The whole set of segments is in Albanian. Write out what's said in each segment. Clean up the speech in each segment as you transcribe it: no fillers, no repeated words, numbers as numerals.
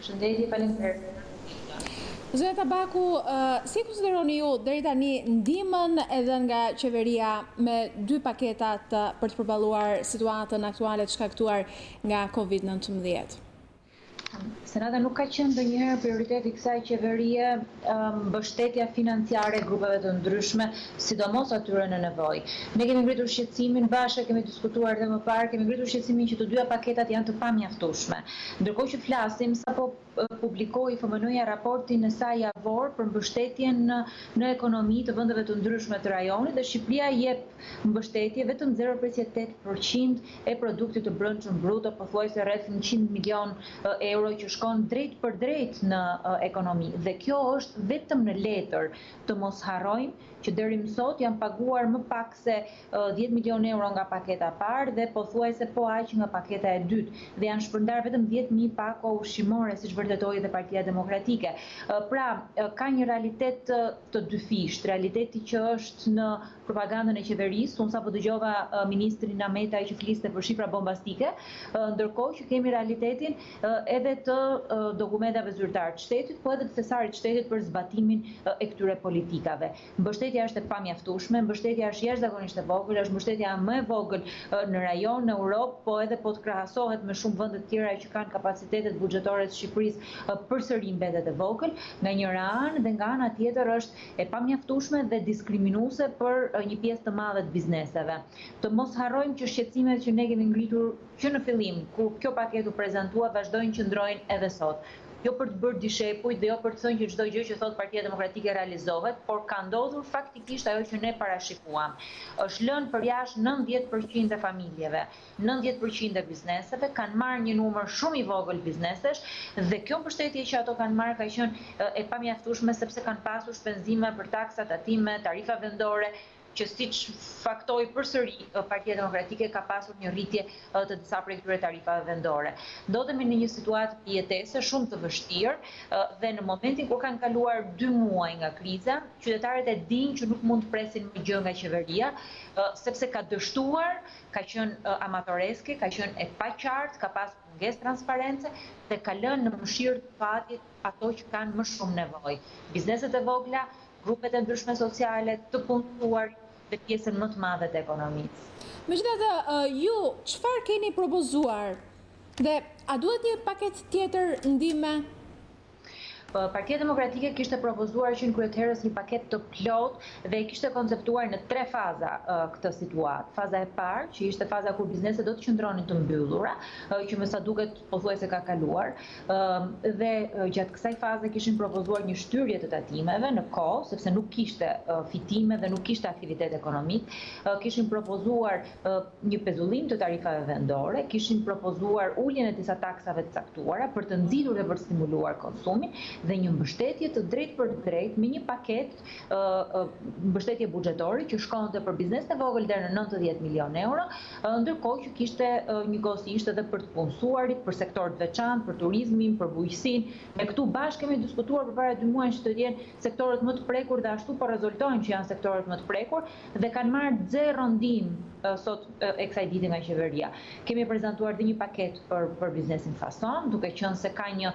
Përshëndetje, faleminderit. Zëra Tabaku, si konsideroni ju deri tani ndihmën edhe nga qeveria me 2 paketat për të përballuar situatën aktuale të shkaktuar nga COVID-19? Senata nuk ka qenë ndonjëherë prioriteti i kësaj qeverie mbështetja financiare e grupeve të ndryshme, sidomos atyre në nevojë. Ne kemi ngritur shqetësimin bashkë, kemi diskutuar edhe më parë, kemi ngritur shqetësimin që të dyja paketat janë të pamjaftueshme. Ndërkohë që flasim, sapo publikoi FMN-ja raportin e saj javor për mbështetjen në ekonomi të vendeve të ndryshme të rajonit dhe Shqipëria jep mbështetje vetëm 0,8% e produktit të brendshëm brut, pothuajse rreth 100 milion euro që shkon drejt për drejt në ekonomi. Dhe kjo është vetëm në letër. Të mos harrojmë që deri më sot janë paguar më pak se 10 milion euro nga paketa e parë dhe pothuajse po aq nga paketa e dytë dhe janë shpërndar vetëm 10.000 pako ushqimore siç vërtetoi dhe Partia Demokratike. Pra, ka një realitet të dyfisht, realiteti që është në propagandën e qeverisë. Unë sapo dëgjova ministrin Ametaj që fliste për shifra bombastike, ndërkohë që kemi realitetin edhe të dokumentave zyrtar të shtetit, po edhe të thesarit të shtetit për zbatimin e këtyre politikave. Mbështetja është e pamjaftueshme, mbështetja është jashtëzakonisht e vogël, është mbështetja më e vogël në rajon, në Europë, po edhe po të krahasohet me shumë vende të tjera që kanë kapacitetet buxhetore të Shqipërisë, përsëri mbetet e vogël. Nga njëra anë dhe nga ana tjetër është e pamjaftueshme dhe diskriminuese për një pjesë të madhe të bizneseve. Të mos harrojmë që shqetësimet që ne kemi ngritur që në fillim, kur kjo paketë u prezantua, vazhdojnë që ndrojnë edhe sot. Jo për të bërë dishepuj dhe jo për të thënë që çdo gjë që thot Partia Demokratike realizohet, por ka ndodhur faktikisht ajo që ne parashikuam. Është lënë përjashtë 90% e familjeve, 90% e bizneseve, kanë marrë një numër shumë i vogël biznesesh dhe kjo mbështetje që ato kanë marrë ka qenë e pamjaftueshme sepse kanë pasur shpenzime për taksa, tatime, tarifa vendore, që siç faktoi përsëri Partia Demokratike ka pasur një rritje të disa prej këtyre tarifave vendore. Ndodhemi në një situatë jetese shumë të vështirë dhe në momentin kur kanë kaluar 2 muaj nga kriza, qytetarët e dinë që nuk mund të presin më gjë nga qeveria, sepse ka dështuar, ka qenë amatoreske, ka qenë e paqartë, ka pasur mungesë transparence dhe ka lënë në mëshirë të fatit ato që kanë më shumë nevojë. Bizneset e vogla, grupet e ndryshme sociale, të punëtuar dhe pjesën më të madhe të ekonomisë. Megjithatë, ju çfarë keni propozuar dhe a duhet një paketë tjetër ndihme? Partia Demokratike kishte propozuar që në kryetëherës një paket të plot dhe kishte konceptuar në 3 faza këtë situatë. Faza e parë, që ishte faza kur bizneset do të qëndronin të mbyllura, që me sa duket pothuajse ka kaluar, dhe gjatë kësaj faze kishin propozuar një shtyrje të tatimeve në kohë, sepse nuk kishte fitime dhe nuk kishte aktivitet ekonomik, kishin propozuar një pezullim të tarifave vendore, kishin propozuar uljen e disa taksave të caktuara për të nxitur dhe për të stimuluar konsumin, dhe një mbështetje të drejtë për drejtë me një paket mbështetje buxhetore që shkonte për biznesin e vogël deri në 90 milion euro, ndërkohë që kishte njëkohësisht edhe për të punësuarit, për sektorët veçantë, për turizmin, për bujqësinë. Ne këtu bashkë kemi diskutuar përpara 2 muajsh që të jenë sektorët më të prekur dhe ashtu po rezultojnë që janë sektorët më të prekur dhe kanë marrë 0 ndihmë sot e kësaj dite nga qeveria. Kemi prezantuar dhe një paket për biznesin fason, duke qenë se ka një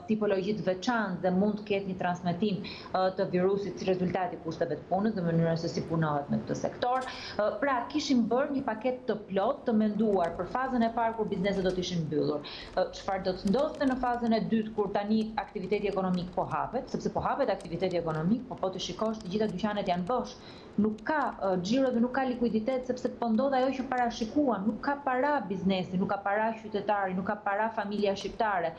tipologji të veçantë dhe mund të ketë një transmetim të virusit si rezultati kushteve të punës dhe mënyrës se si punohet në këtë sektor. Pra, kishim bërë një paket të plot, të menduar për fazën e parë kur bizneset do të ishin mbyllur. Çfarë do të ndodhte në fazën e dytë kur tani aktiviteti ekonomik po hapet, sepse po hapet aktiviteti ekonomik, po të shikosh të gjitha dyqanet janë bosh. Nuk ka xhiro dhe nuk ka likuiditet sepse po ndodh ajo që parashikuam, nuk ka para biznesi, nuk ka para qytetari, nuk ka para familja shqiptare.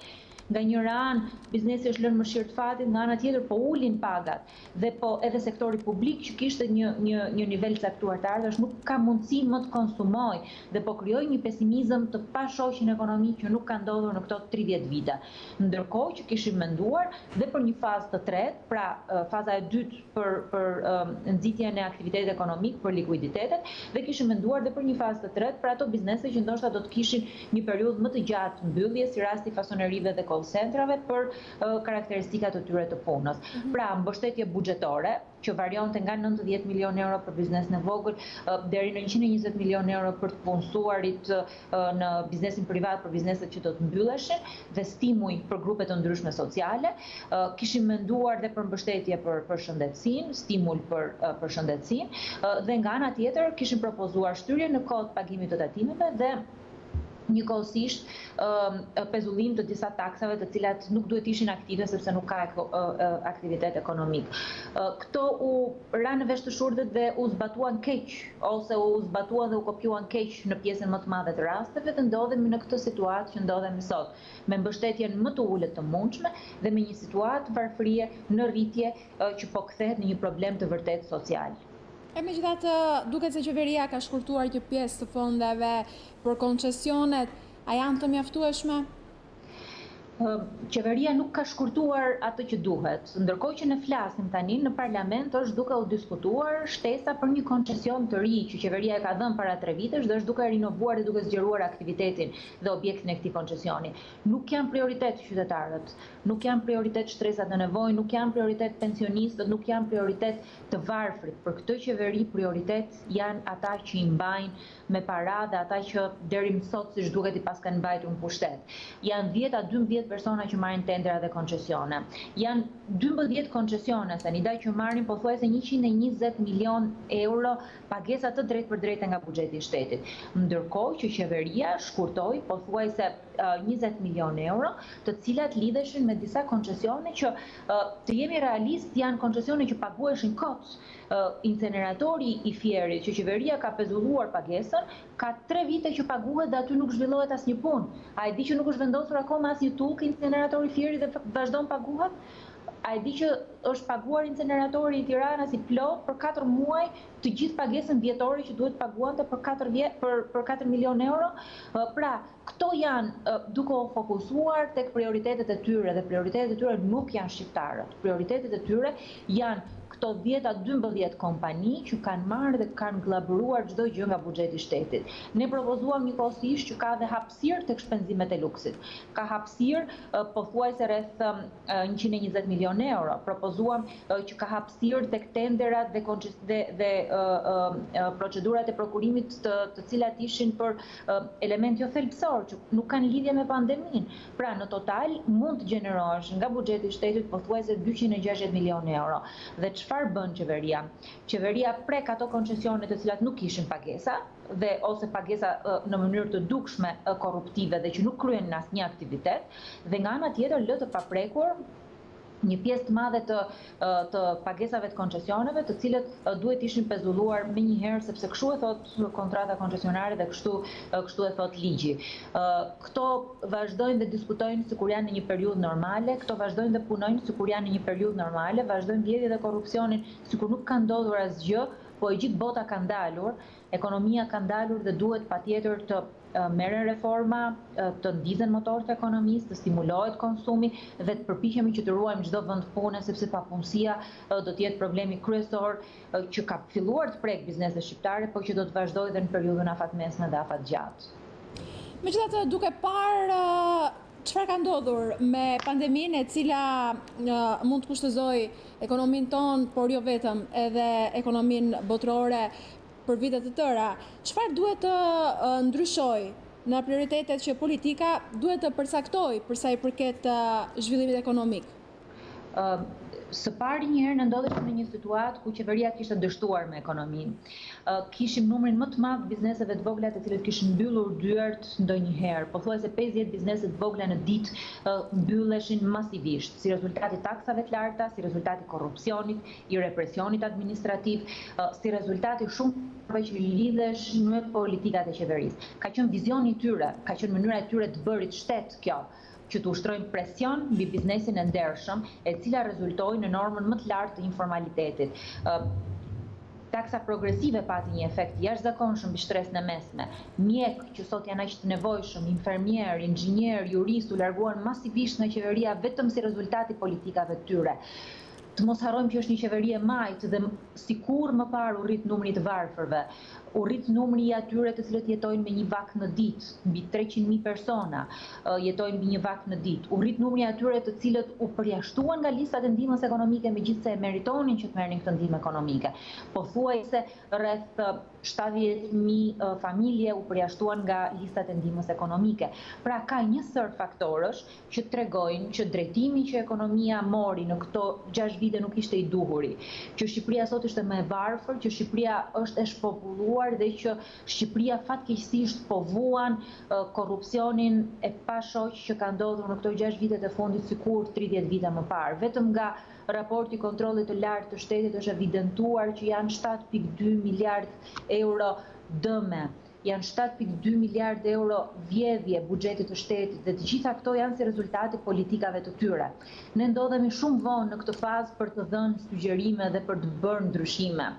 Nga njëra anë biznesi është lënë mëshirë të fatit, nga ana tjetër po ulin pagat dhe po edhe sektori publik që kishte një nivel caktuar të ardhësh nuk ka mundësi më të konsumoj dhe po krijoi një pesimizëm të pashoqin ekonomik që nuk ka ndodhur në këto 30 vite. Ndërkohë që kishim menduar dhe për një fazë të tretë, pra faza e dytë për nxitjen e aktivitetit ekonomik, për likuiditetet, dhe kishim menduar dhe për një fazë të tretë për ato biznese që ndoshta do të kishin një periudhë më të gjatë mbyllje, si rasti fasonerive dhe call centrave për karakteristikat të tyre të punës. Pra, mbështetje buxhetore, që varionte nga 90 milion euro për biznesin e vogël deri në 120 milion euro për të punësuarit në biznesin privat, për bizneset që do të mbylleshin, dhe stimuj për grupe të ndryshme sociale. Kishim menduar dhe për mbështetje për shëndetësinë, stimul për shëndetësinë, dhe nga ana tjetër kishim propozuar shtyrje në kohë të pagimit të tatimeve dhe njëkohësisht pezullim të disa taksave të cilat nuk duhet ishin aktive sepse nuk ka aktivitet ekonomik. Këto u ranë në vesh të shurdhët dhe u zbatuan keq, ose u zbatuan dhe u kopjuan keq në pjesën më të madhe të rasteve dhe ndodhemi në këtë situatë që ndodhemi sot, me mbështetjen më të ulët të mundshme dhe me një situatë varfërie në rritje që po kthehet në një problem të vërtet social. Megjithatë, duket se qeveria ka shkurtuar një pjesë të fondeve për koncesionet, a janë të mjaftueshme? Qeveria nuk ka shkurtuar atë që duhet. Ndërkohë që ne flasim tani në parlament është duke u diskutuar shtesa për një koncesion të ri që qeveria e ka dhënë para 3 vitesh dhe është duke rinovuar dhe duke zgjeruar aktivitetin dhe objektin e këtij koncesioni. Nuk janë prioritet qytetarët, nuk janë prioritet shtresat në nevojë, nuk janë prioritet pensionistët, nuk janë prioritet të varfrit. Për këtë qeveri prioritet janë ata që i mbajnë me para dhe ata që deri më sot siç duket i paska mbajtur në pushtet. Janë 10 a 12 persona që marrin tendera dhe koncesione. Janë 12 koncesione sanida që marrin pothuajse 120 milion euro pagesa të drejtë për drejtë nga buxheti i shtetit. Ndërkohë që qeveria shkurtoi pothuajse 20 milion euro, të cilat lidheshin me disa koncesione që të jemi realist janë koncesione që paguheshin kot. Inceneratori i Fierit që qeveria ka pezulluar pagesën, ka 3 vite që paguhet dhe aty nuk zhvillohet asnjë punë. A e di që nuk është vendosur akoma asnjë tukë inceneratori i Fierit dhe vazhdon paguhet? A e di që është paguar inceneratori i Tiranës i plot për 4 muaj të gjithë pagesën vjetore që duhet paguante për 4 milion euro? Pra, këto janë duke u fokusuar tek prioritetet e tyre dhe prioritetet e tyre nuk janë shqiptarët. Prioritetet e tyre janë këto 10 a 12 kompani që kanë marrë dhe kanë glabëruar çdo gjë nga buxheti i shtetit. Ne propozuam njëkohësisht që ka dhe hapësirë tek shpenzimet e luksit. Ka hapësirë pothuajse rreth 120 milion euro. Propozuam që ka hapësirë tek tenderat dhe procedurat e prokurimit të cilat ishin për element jo thelbësor që nuk kanë lidhje me pandeminë. Pra, në total mund të gjenerohesh nga buxheti i shtetit pothuajse 260 milion euro. Dhe çfarë bën qeveria? Qeveria prek ato koncesione të cilat nuk kishin pagesa dhe ose pagesa në mënyrë të dukshme korruptive dhe që nuk kryen në asnjë aktivitet, dhe nga ana tjetër lë të paprekur një pjesë të madhe të pagesave të koncesioneve, të cilët duhet ishin pezulluar menjëherë sepse kështu e thot kontrata koncesionare dhe kështu e thot ligji. Këto vazhdojnë dhe diskutojnë sikur janë në një periudhë normale, këto vazhdojnë dhe punojnë sikur janë në një periudhë normale, vazhdojnë vjedhje dhe korrupsionin sikur nuk ka ndodhur asgjë, po e gjithë bota ka ndalur, ekonomia ka ndalur dhe duhet patjetër të merren reforma, të ndizën motorët e ekonomisë, të stimulohet konsumi dhe të përpiqemi që të ruajmë çdo vend pune sepse papunësia do të jetë problemi kryesor që ka filluar të prek bizneset shqiptare, por që do të vazhdojë edhe në periudhën afatmesme dhe afatgjatë. Megjithatë, duke parë çfarë ka ndodhur me pandeminë e cila mund të kushtozojë ekonominë tonë, por jo vetëm, edhe ekonominë botërore për vite të tëra, çfarë duhet të ndryshojë në prioritetet që politika duhet të përcaktoj për sa i përket zhvillimit ekonomik? Së pari njëherë në ndodheshim në një situatë ku qeveria kishte dështuar me ekonominë. Kishim numrin më të madh bizneseve të vogla të cilët kishin mbyllur dyert ndonjëherë. Pothuajse 50 biznese të vogla në ditë mbylleshin masivisht, si rezultati taksave të larta, si rezultati korrupsionit, i represionit administrativ, si rezultati shumë që lidhesh me politikat e qeverisë. Ka qenë vizioni i tyre, ka qenë mënyra e tyre të bërit shtet kjo, që të ushtrojnë presion mbi biznesin e ndershëm, e cila rezultoi në normën më të lartë të informalitetit. Taksa progresive pati një efekt jashtëzakonshëm mbi shtresën e mesme. Mjek që sot janë aq të nevojshëm, infermier, inxhinier, jurist u larguan masivisht nga qeveria vetëm si rezultati politikave të tyre. të mos harrojmë që është një qeveri e majtë dhe sikur më parë u rrit numri të varfërve, u rrit numri i atyre të cilët jetojnë me një vak në ditë, mbi 300.000 persona jetojnë mbi një vak në ditë, u rrit numri i atyre të cilët u përjashtuan nga listat e ndihmës ekonomike megjithse e meritonin që të merrnin këtë ndihmë ekonomike. Pothuajse rreth 70.000 familje u përjashtuan nga listat e ndihmës ekonomike. Pra ka një sër faktorësh që tregojnë që drejtimi që ekonomia mori në këto 6 vite nuk ishte i duhuri, që Shqipëria sot është më e varfër, që Shqipëria është e shpopulluar dhe që Shqipëria fatkeqësisht po vuan korrupsionin e pashoq që ka ndodhur në këto 6 vitet e fundit sikur 30 vite më parë. Vetëm nga raporti kontrollit të lartë të shtetit është evidentuar që janë 7.2 miliard euro dëme, janë 7.2 miliard euro vjedhje buxhetit të shtetit dhe të gjitha këto janë si rezultati politikave të tyre. Ne ndodhemi shumë vonë në këtë fazë për të dhënë sugjerime dhe për të bërë ndryshime.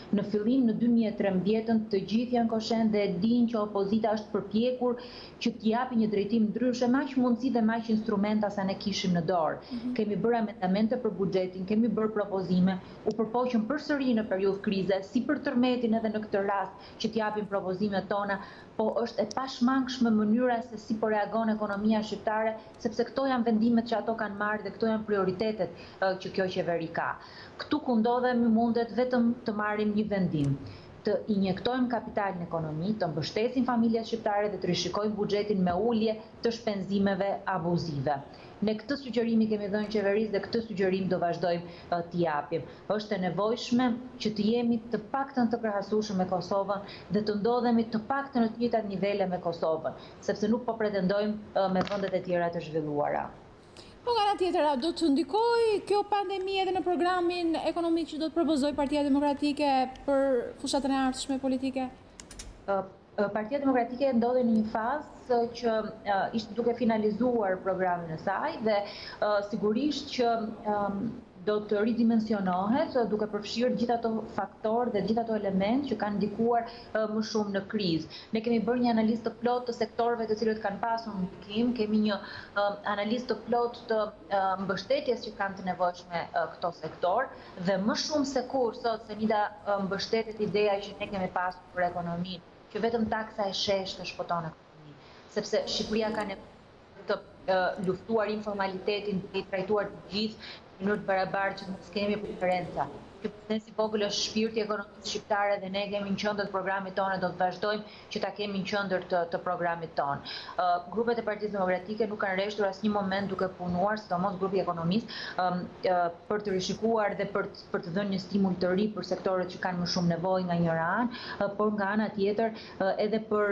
Në fillim në 2013 të gjithë janë koshent dhe e dinë që opozita është përpjekur që të japi një drejtim ndryshe, me aq mundësi dhe me aq instrumenta sa ne kishim në dorë. Kemi bërë amendamente për buxhetin, kemi bërë propozime, u përpoqëm përsëri në periudhë krize, si për tërmetin edhe në këtë rast që të japim propozimet tona, po është e pashmangshme mënyra se si po reagon ekonomia shqiptare, sepse këto janë vendimet që ato kanë marrë dhe këto janë prioritetet që kjo qeveri ka. Këtu ku ndodhemi mundet vetëm të marrim një vendim, të injektojmë kapital në ekonomi, të mbështesim familjet shqiptare dhe të rishikojmë buxhetin me ulje të shpenzimeve abuzive. Ne këtë sugjerimi kemi dhënë qeverisë dhe këtë sugjerim do vazhdojmë t'i japim. Është e nevojshme që të jemi të paktën të krahasueshëm me Kosovën dhe të ndodhemi të paktën në të njëjtat nivele me Kosovën, sepse nuk po pretendojmë me vendet e tjera të zhvilluara. Po nga ana tjetër, do të ndikojë kjo pandemi edhe në programin ekonomik që do të propozojë Partia Demokratike për fushatën e ardhshme politike? Partia Demokratike ndodhej në një fazë që ishte duke finalizuar programin e saj dhe sigurisht që do të ridimensionohet duke përfshirë gjithë ato faktorë dhe gjithë ato elementë që kanë ndikuar më shumë në krizë. Ne kemi bërë një analizë të plotë të sektorëve të cilët kanë pasur ndikim, kemi një analizë të plotë të mbështetjes që kanë të nevojshme këto sektor dhe më shumë se kur sot Senida mbështetet ideja që ne kemi pasur për ekonominë, që vetëm taksa e shesh të shpëton ekonominë, sepse Shqipëria ka nevojë të luftuar informalitetin, të trajtuar të gjithë në mënyrë të barabartë që mos kemi preferenca. Ky biznesi i vogël është shpirti i ekonomisë shqiptare dhe ne kemi në qendër të programit tonë, do të vazhdojmë që ta kemi në qendër të programit tonë. Grupet e Partisë Demokratike nuk kanë rreshtur asnjë moment duke punuar, sidomos grupi ekonomist, për të rishikuar dhe për të dhënë një stimul të ri për sektorët që kanë më shumë nevojë nga njëra anë, por nga ana tjetër edhe për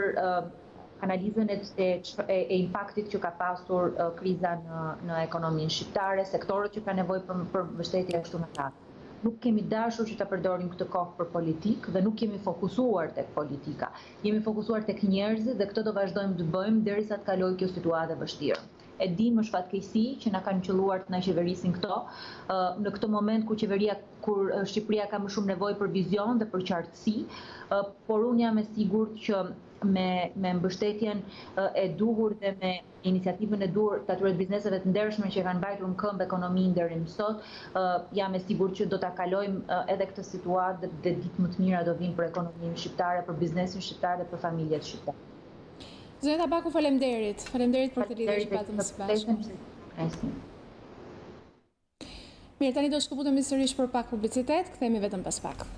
analizën e impaktit që ka pasur kriza në ekonominë shqiptare, sektorët që ka nevojë për mbështetje ashtu me radhë. Nuk kemi dashur që ta përdorim këtë kohë për politikë dhe nuk kemi fokusuar tek politika. Jemi fokusuar tek njerëzit dhe këtë do vazhdojmë të bëjmë derisa të kalojë kjo situatë e vështirë. E dim është fatkeqësi që na kanë qelluar të na qeverisin këto, në këtë moment kur Shqipëria ka më shumë nevojë për vizion dhe për qartësi, por unë jam e sigurt që me mbështetjen e duhur dhe me iniciativën e duhur të atyre bizneseve të ndershme që kanë mbajtur në këmbë ekonominë deri më sot, jam e sigurt që do ta kalojmë edhe këtë situatë dhe ditë më të mira do vinë për ekonominë shqiptare, për biznesin shqiptar dhe për familjet shqiptare. Zyrta Baku, faleminderit. Faleminderit për të lidhur që patëm së bashku. Mirë, tani do shkëputemi sërish për pak publicitet, kthehemi vetëm pas pak.